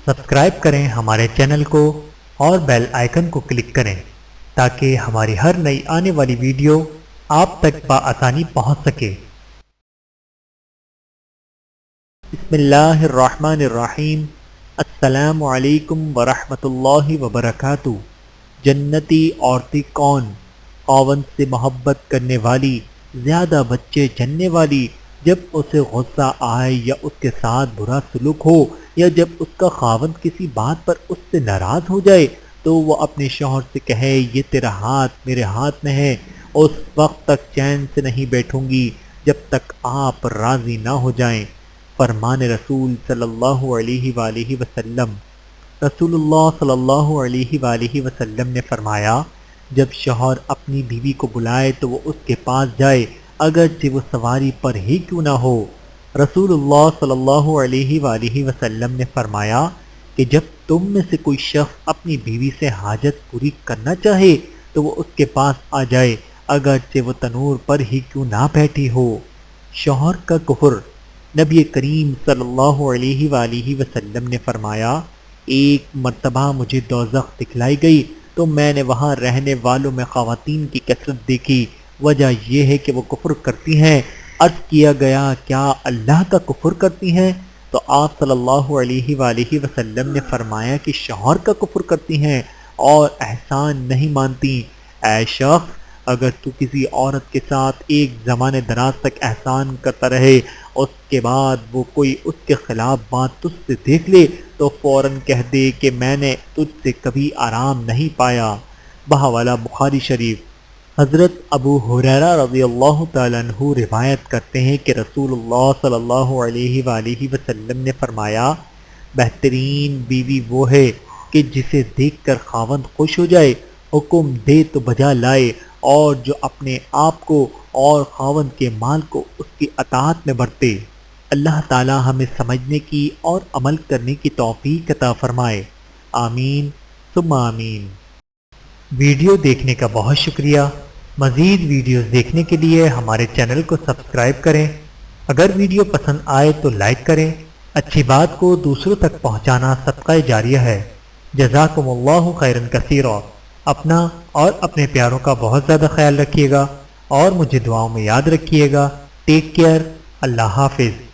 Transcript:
Subscribe کریں ہمارے channel کو اور بیل آئیکن کو کلک کریں تاکہ ہماری ہر نئی آنے والی ویڈیو آپ تک بآسانی پہنچ سکے۔ بسم اللہ الرحمن الرحیم۔ السلام علیکم ورحمۃ اللہ وبرکاتہ۔ جنتی عورتیں کون؟ خاوند سے محبت کرنے والی، زیادہ بچے جننے والی، جب اسے غصہ آئے یا اس کے ساتھ برا سلوک ہو، یا جب اس کا خاوند کسی بات پر اس سے ناراض ہو جائے تو وہ اپنے شوہر سے کہے یہ تیرا ہاتھ میرے ہاتھ میں ہے، اس وقت تک چین سے نہیں بیٹھوں گی جب تک آپ راضی نہ ہو جائیں۔ فرمان رسول صلی اللہ علیہ وآلہ وسلم۔ رسول اللہ صلی اللہ علیہ وآلہ وسلم نے فرمایا، جب شوہر اپنی بیوی کو بلائے تو وہ اس کے پاس جائے اگرچہ وہ سواری پر ہی کیوں نہ ہو۔ رسول اللہ صلی اللہ علیہ وآلہ وسلم نے فرمایا کہ جب تم میں سے کوئی شخص اپنی بیوی سے حاجت پوری کرنا چاہے تو وہ اس کے پاس آ جائے اگرچہ وہ تنور پر ہی کیوں نہ بیٹھی ہو۔ شوہر کا کفر۔ نبی کریم صلی اللہ علیہ وآلہ وسلم نے فرمایا، ایک مرتبہ مجھے دوزخ دکھلائی گئی تو میں نے وہاں رہنے والوں میں خواتین کی کثرت دیکھی، وجہ یہ ہے کہ وہ کفر کرتی ہیں۔ عرض کیا گیا کیا اللہ کا کفر کرتی ہیں؟ تو آپ صلی اللہ علیہ وآلہ وسلم نے فرمایا کہ شوہر کا کفر کرتی ہیں اور احسان نہیں مانتی۔ اے شخص، اگر تو کسی عورت کے ساتھ ایک زمانے دراز تک احسان کرتا رہے، اس کے بعد وہ کوئی اس کے خلاف بات تجھ سے دیکھ لے تو فوراً کہہ دے کہ میں نے تجھ سے کبھی آرام نہیں پایا۔ بحوالہ بخاری شریف۔ حضرت ابو ہریرہ رضی اللہ تعالیٰ عنہ روایت کرتے ہیں کہ رسول اللہ صلی اللہ علیہ وآلہ وسلم نے فرمایا، بہترین بیوی وہ ہے کہ جسے دیکھ کر خاوند خوش ہو جائے، حکم دے تو بجا لائے، اور جو اپنے آپ کو اور خاوند کے مال کو اس کی اطاعت میں برتے۔ اللہ تعالی ہمیں سمجھنے کی اور عمل کرنے کی توفیق عطا فرمائے، آمین ثم آمین۔ ویڈیو دیکھنے کا بہت شکریہ۔ مزید ویڈیوز دیکھنے کے لیے ہمارے چینل کو سبسکرائب کریں۔ اگر ویڈیو پسند آئے تو لائک کریں۔ اچھی بات کو دوسروں تک پہنچانا صدقہ جاریہ ہے۔ جزاکم اللہ خیرا کثیرا۔ اپنا اور اپنے پیاروں کا بہت زیادہ خیال رکھیے گا اور مجھے دعاؤں میں یاد رکھیے گا۔ Take care. اللہ حافظ۔